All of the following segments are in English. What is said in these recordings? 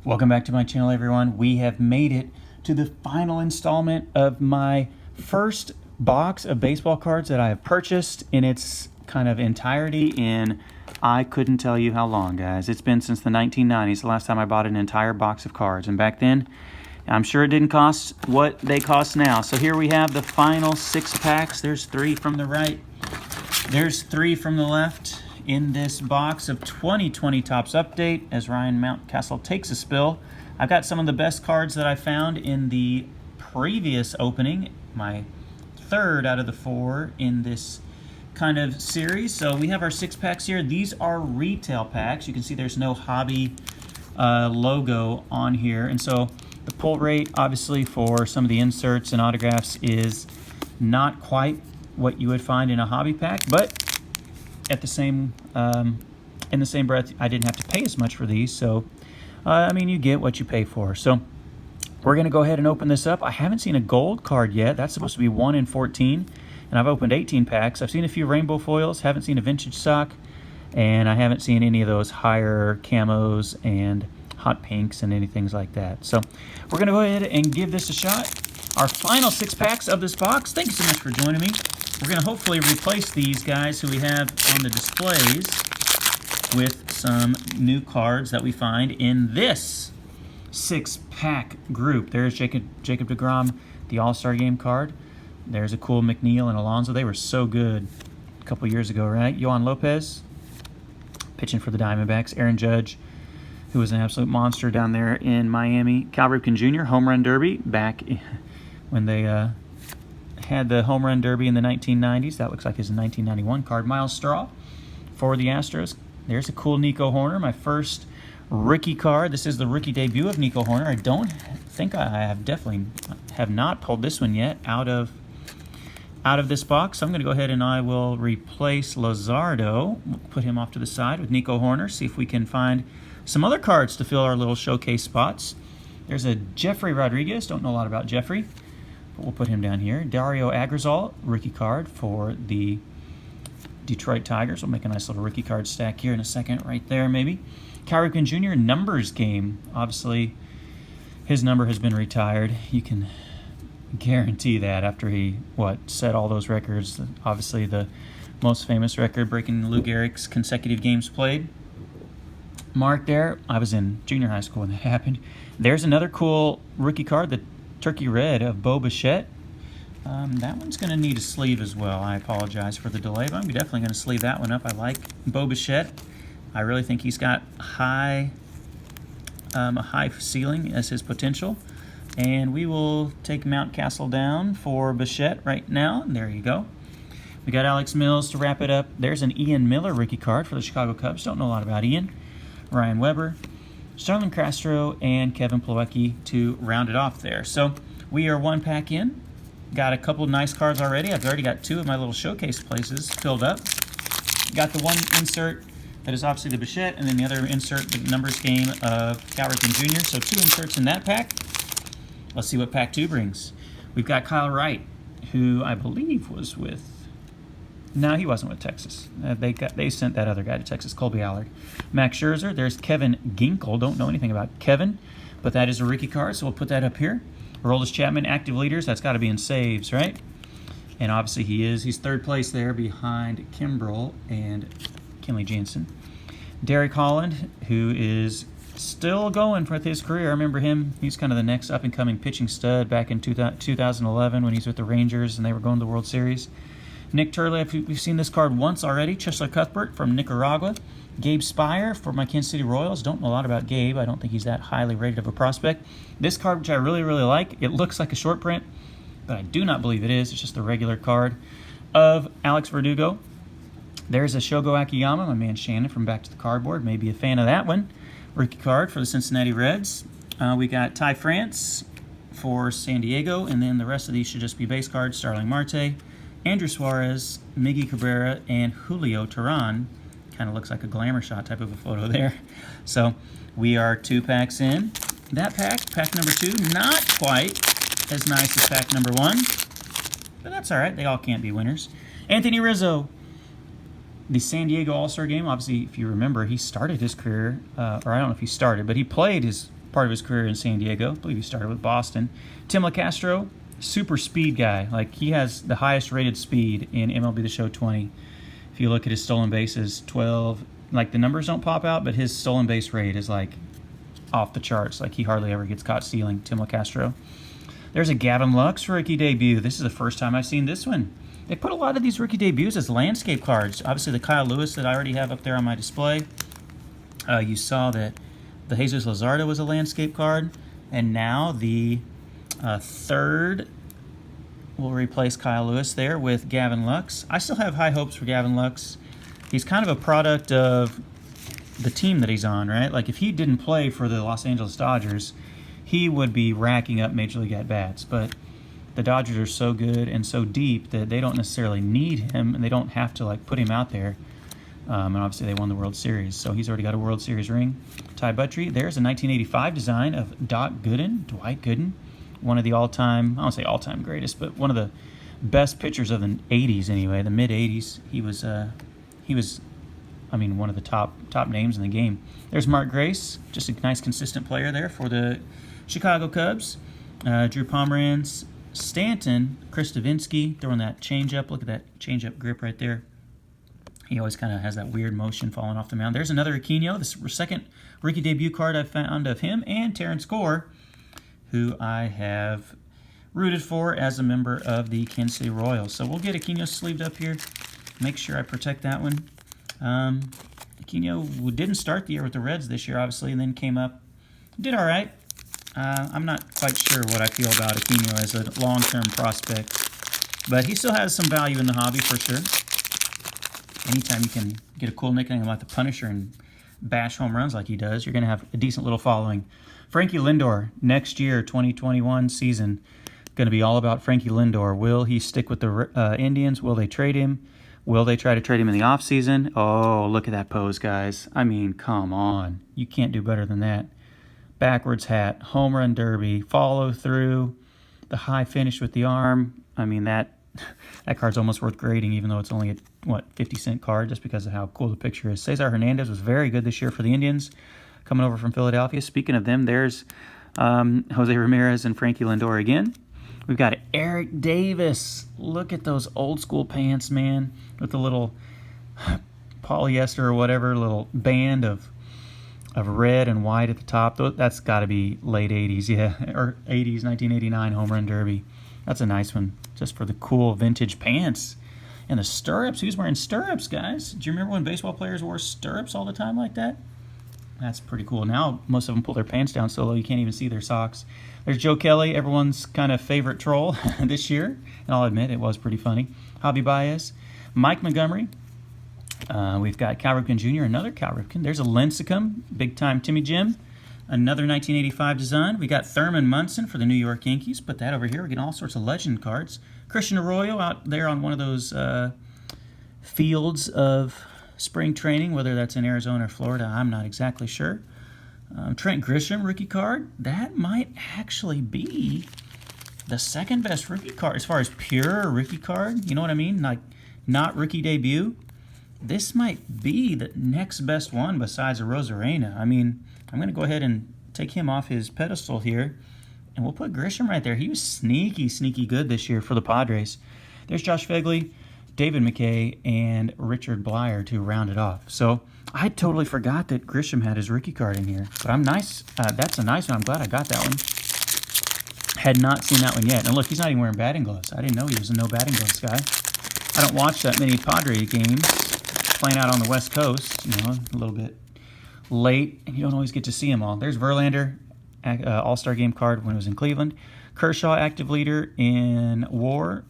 Welcome back to my channel, everyone. We have made it to the final installment of my first box of baseball cards that I have purchased in its kind of entirety in, I couldn't tell you how long, guys. It's been since the 1990s, the last time I bought an entire box of cards. And back then, I'm sure it didn't cost what they cost now. So here we have the final 6 packs. There's 3 from the right. There's 3 from the left. In this box of 2020 Topps Update, as Ryan Mountcastle takes a spill, I've got some of the best cards that I found in the previous opening, my third out of the 4 in this kind of series. So we have our 6 packs here. These are retail packs. You can see there's no hobby logo on here. And so the pull rate, obviously, for some of the inserts and autographs is not quite what you would find in a hobby pack, but at the same in the same breath, I didn't have to pay as much for these, so I mean, you get what you pay for. So we're going to go ahead and open this up. I haven't seen a gold card yet. That's supposed to be 1 in 14, and I've opened 18 packs. I've seen a few rainbow foils, haven't seen a vintage sock, and I haven't seen any of those higher camos and hot pinks and anything like that. So we're going to go ahead and give this a shot. Our final 6 packs of this box. Thank you so much for joining me. We're going to hopefully replace these guys who we have on the displays with some new cards that we find in this 6-pack group. There's Jacob deGrom, the All-Star Game card. There's a cool McNeil and Alonso. They were so good a couple years ago, right? Yohan Lopez pitching for the Diamondbacks. Aaron Judge, who was an absolute monster down there in Miami. Cal Ripken Jr., Home Run Derby, back when they had the Home Run Derby in the 1990s. That looks like his 1991 card. Miles Straw for the Astros. There's a cool Nico Hoerner, my first rookie card. This is the rookie debut of Nico Hoerner. I don't think I have not pulled this one yet out of this box. So I'm going to go ahead and I will replace Luzardo. We'll put him off to the side with Nico Hoerner. See if we can find some other cards to fill our little showcase spots. There's a Jeffrey Rodriguez. Don't know a lot about Jeffrey, but we'll put him down here. Dario Agrazal, rookie card for the Detroit Tigers. We'll make a nice little rookie card stack here in a second, right there maybe. Cal Ripken Jr. numbers game. Obviously, his number has been retired. You can guarantee that after he, set all those records. Obviously, the most famous record, breaking Lou Gehrig's consecutive games played. Mark there. I was in junior high school when that happened. There's another cool rookie card, the Turkey Red of Bo Bichette. That one's going to need a sleeve as well. I apologize for the delay, but I'm definitely going to sleeve that one up. I like Bo Bichette. I really think he's got a high ceiling as his potential. And we will take Mountcastle down for Bichette right now. And there you go. We got Alex Mills to wrap it up. There's an Ian Miller rookie card for the Chicago Cubs. Don't know a lot about Ian. Ryan Weber, Starlin Castro, and Kevin Plawecki to round it off there. So we are 1 pack in. Got a couple of nice cards already. I've already got 2 of my little showcase places filled up. Got the one insert that is obviously the Bichette, and then the other insert, the numbers game of Cal Ripken Jr. So 2 inserts in that pack. Let's see what pack 2 brings. We've got Kyle Wright, who I believe was with... No, he wasn't with Texas. They sent that other guy to Texas, Colby Allard. Max Scherzer. There's Kevin Ginkel. Don't know anything about Kevin, but that is a rookie card, so we'll put that up here. Aroldis Chapman, active leaders. That's got to be in saves, right? And obviously he is. He's 3rd place there behind Kimbrel and Kenley Jansen. Derek Holland, who is still going with his career. I remember him. He's kind of the next up-and-coming pitching stud back in 2011 when he's with the Rangers and they were going to the World Series. Nick Turley, we've seen this card once already. Chisler Cuthbert from Nicaragua. Gabe Spire for my Kansas City Royals. Don't know a lot about Gabe. I don't think he's that highly rated of a prospect. This card, which I really, really like, it looks like a short print, but I do not believe it is. It's just a regular card of Alex Verdugo. There's a Shogo Akiyama, my man Shannon from Back to the Cardboard. Maybe a fan of that one. Rookie card for the Cincinnati Reds. We got Ty France for San Diego, and then the rest of these should just be base cards. Starling Marte, Andrew Suarez, Miggy Cabrera, and Julio Teheran. Kind of looks like a glamour shot type of a photo there. So we are 2 packs in. That pack number 2, not quite as nice as pack number 1, but that's all right. They all can't be winners. Anthony Rizzo, the San Diego All-Star Game. Obviously, if you remember, he started his career, or I don't know if he started, but he played his part of his career in San Diego. I believe he started with Boston. Tim LeCastro, super speed guy. Like, he has the highest rated speed in MLB The Show 20. If you look at his stolen bases, 12. Like, the numbers don't pop out, but his stolen base rate is like off the charts. Like, he hardly ever gets caught stealing. Tim LeCastro. There's a Gavin Lux rookie debut. This is the first time I've seen this one. They put a lot of these rookie debuts as landscape cards. Obviously, the Kyle Lewis that I already have up there on my display. You saw that the Jesus Luzardo was a landscape card. And now the third will replace Kyle Lewis there with Gavin Lux. I still have high hopes for Gavin Lux. He's kind of a product of the team that he's on, right? Like, if he didn't play for the Los Angeles Dodgers, he would be racking up Major League at-bats. But the Dodgers are so good and so deep that they don't necessarily need him, and they don't have to, like, put him out there. And obviously they won the World Series, so he's already got a World Series ring. Ty Buttrey, there's a 1985 design of Dwight Gooden, one of the all-time, I don't say all-time greatest, but one of the best pitchers of the 80s anyway, the mid-80s. He was, I mean, one of the top names in the game. There's Mark Grace, just a nice consistent player there for the Chicago Cubs. Drew Pomeranz, Stanton, Chris Davinsky, throwing that changeup. Look at that changeup grip right there. He always kind of has that weird motion falling off the mound. There's another Aquino, the second rookie debut card I found of him, and Terrence Gore, who I have rooted for as a member of the Kansas City Royals. So we'll get Aquino sleeved up here. Make sure I protect that one. Aquino didn't start the year with the Reds this year, obviously, and then came up. Did all right. I'm not quite sure what I feel about Aquino as a long-term prospect, but he still has some value in the hobby for sure. Anytime you can get a cool nickname like the Punisher and bash home runs like he does, you're going to have a decent little following. Frankie Lindor, next year, 2021 season, going to be all about Frankie Lindor. Will he stick with the Indians? Will they trade him? Will they try to trade him in the offseason? Oh, look at that pose, guys. I mean, come on. You can't do better than that. Backwards hat, home run derby, follow through, the high finish with the arm. I mean, that card's almost worth grading, even though it's only a, 50-cent card, just because of how cool the picture is. Cesar Hernandez was very good this year for the Indians, coming over from Philadelphia. Speaking of them, there's Jose Ramirez and Frankie Lindor again. We've got Eric Davis. Look at those old school pants, man, with the little polyester or whatever, little band of red and white at the top. That's got to be late 80s, yeah, or 80s, 1989 home run derby. That's a nice one, just for the cool vintage pants. And the stirrups. Who's wearing stirrups, guys? Do you remember when baseball players wore stirrups all the time like that? That's pretty cool. Now, most of them pull their pants down so low you can't even see their socks. There's Joe Kelly, everyone's kind of favorite troll this year. And I'll admit, it was pretty funny. Javi Baez. Mike Montgomery. We've got Cal Ripken Jr., another Cal Ripken. There's a Lincecum, big-time Timmy Jim. Another 1985 design. We got Thurman Munson for the New York Yankees. Put that over here. We're getting all sorts of legend cards. Christian Arroyo out there on one of those fields of spring training, whether that's in Arizona or Florida, I'm not exactly sure. Trent Grisham, rookie card. That might actually be the second best rookie card as far as pure rookie card. You know what I mean? Like, not rookie debut. This might be the next best one besides a Rosarena. I mean, I'm going to go ahead and take him off his pedestal here, and we'll put Grisham right there. He was sneaky good this year for the Padres. There's Josh Phegley, David McKay, and Richard Blyer to round it off. So I totally forgot that Grisham had his rookie card in here. But I'm nice. That's a nice one. I'm glad I got that one. Had not seen that one yet. And look, he's not even wearing batting gloves. I didn't know he was a no batting gloves guy. I don't watch that many Padre games playing out on the West Coast. You know, a little bit late, and you don't always get to see them all. There's Verlander, All-Star game card when it was in Cleveland. Kershaw, active leader in WAR.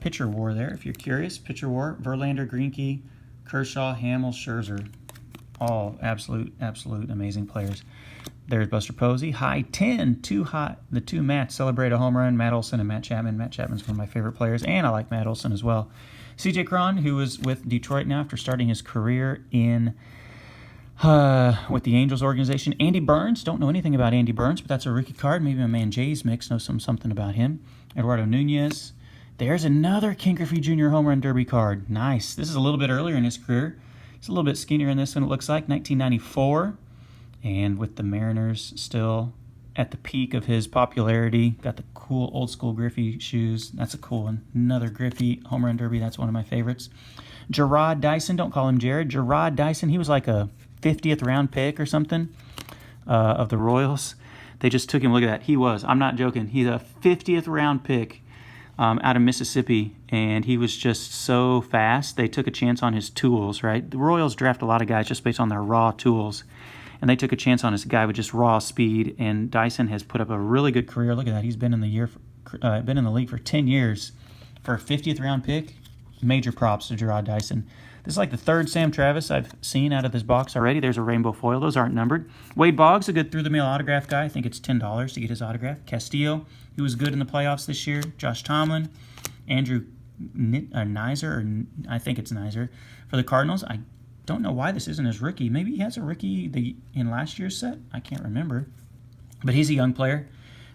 Pitcher WAR there, if you're curious. Pitcher WAR, Verlander, Greinke, Kershaw, Hamill, Scherzer. All absolute amazing players. There's Buster Posey. High 10, the two Matts celebrate a home run. Matt Olson and Matt Chapman. Matt Chapman's one of my favorite players, and I like Matt Olson as well. C.J. Cron, who is with Detroit now after starting his career in with the Angels organization. Andy Burns, don't know anything about Andy Burns, but that's a rookie card. Maybe my man Jay's Mix knows something about him. Eduardo Nunez. There's another Ken Griffey Jr. home run derby card. Nice. This is a little bit earlier in his career. He's a little bit skinnier in this one, it looks like. 1994. And with the Mariners still at the peak of his popularity, got the cool old school Griffey shoes. That's a cool one. Another Griffey home run derby. That's one of my favorites. Jarrod Dyson, don't call him Jared. Jarrod Dyson, he was like a 50th round pick or something of the Royals. They just took him. Look at that. He was, I'm not joking, he's a 50th round pick out of Mississippi, and he was just so fast. They took a chance on his tools, right? The Royals draft a lot of guys just based on their raw tools, and they took a chance on this guy with just raw speed, and Dyson has put up a really good career. Look at that. He's been in the league for 10 years for a 50th round pick. Major props to Jarrod Dyson. This is like the third Sam Travis I've seen out of this box already. There's a rainbow foil. Those aren't numbered. Wade Boggs, a good through-the-mail autograph guy. I think it's $10 to get his autograph. Castillo, he was good in the playoffs this year. Josh Tomlin. Andrew Nizer, I think it's Nizer, for the Cardinals. I don't know why this isn't his rookie. Maybe he has a rookie in last year's set. I can't remember. But he's a young player.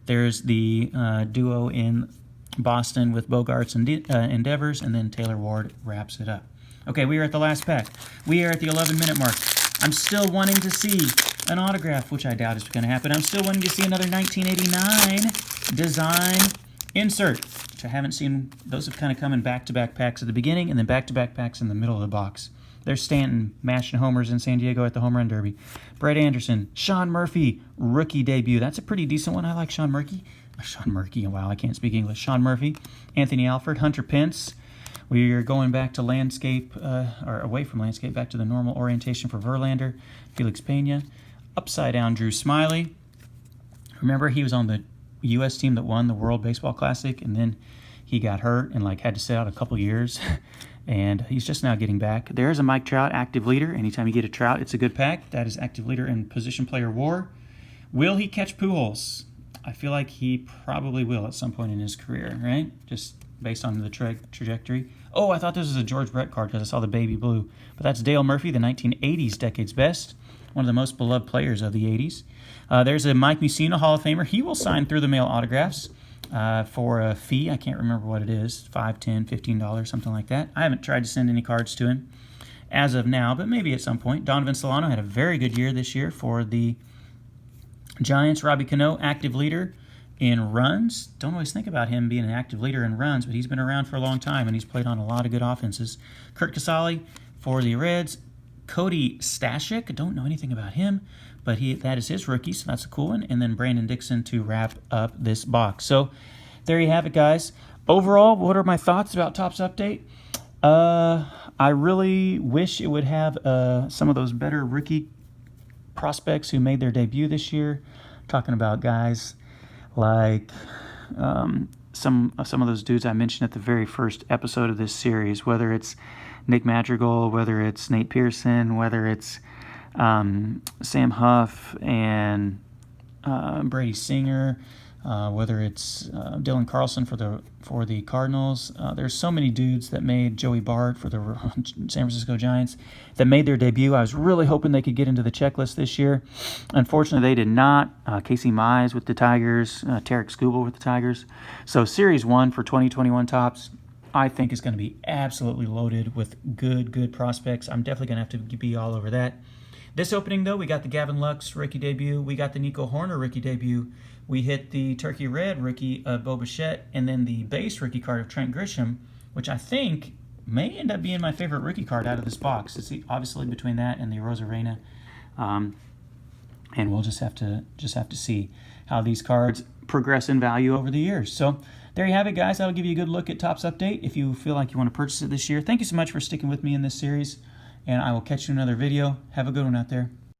There's the duo in Boston with Bogarts and Endeavors, and then Taylor Ward wraps it up. Okay, we are at the last pack. We are at the 11-minute mark. I'm still wanting to see an autograph, which I doubt is going to happen. I'm still wanting to see another 1989 design insert, which I haven't seen. Those have kind of come in back-to-back packs at the beginning and then back-to-back packs in the middle of the box. There's Stanton mashing homers in San Diego at the home run derby. Brett Anderson, Sean Murphy, rookie debut. That's a pretty decent one. I like Sean Murphy. Wow, I can't speak English. Sean Murphy, Anthony Alford, Hunter Pence. We are going back to landscape, or away from landscape, back to the normal orientation for Verlander, Felix Pena. Upside down, Drew Smiley. Remember, he was on the U.S. team that won the World Baseball Classic, and then he got hurt and had to sit out a couple years, and he's just now getting back. There's a Mike Trout active leader. Anytime you get a Trout, it's a good pack. That is active leader in position player war. Will he catch Pujols? I feel like he probably will at some point in his career, right? Just based on the trajectory. Oh, I thought this was a George Brett card because I saw the baby blue. But that's Dale Murphy, the 1980s decade's best, one of the most beloved players of the 80s. There's a Mike Mussina, Hall of Famer. He will sign through-the-mail autographs for a fee. I can't remember what it is, $5, $10, $15, something like that. I haven't tried to send any cards to him as of now, but maybe at some point. Donovan Solano had a very good year this year for the Giants. Robbie Cano, active leader in runs. Don't always think about him being an active leader in runs, but he's been around for a long time, and he's played on a lot of good offenses. Kurt Casale for the Reds. Cody Stashik, don't know anything about him, but that is his rookie, so that's a cool one. And then Brandon Dixon to wrap up this box. So there you have it, guys. Overall, what are my thoughts about Topps Update? I really wish it would have some of those better rookie prospects who made their debut this year. Talking about guys like some of those dudes I mentioned at the very first episode of this series, whether it's Nick Madrigal, whether it's Nate Pearson, whether it's Sam Huff and Brady Singer, whether it's Dylan Carlson for the Cardinals. There's so many dudes that made Joey Bart for the San Francisco Giants that made their debut. I was really hoping they could get into the checklist this year. Unfortunately, they did not. Casey Mize with the Tigers, Tarek Skubal with the Tigers. So Series 1 for 2021 Topps, I think, is going to be absolutely loaded with good prospects. I'm definitely going to have to be all over that. This opening, though, we got the Gavin Lux rookie debut. We got the Nico Horner rookie debut. We hit the Turkey Red rookie of Bo Bichette, and then the base rookie card of Trent Grisham, which I think may end up being my favorite rookie card out of this box. It's obviously between that and the Rosarena, and we'll just have to see how these cards progress in value over the years. So there you have it, guys. That'll give you a good look at Topps Update if you feel like you want to purchase it this year. Thank you so much for sticking with me in this series, and I will catch you in another video. Have a good one out there.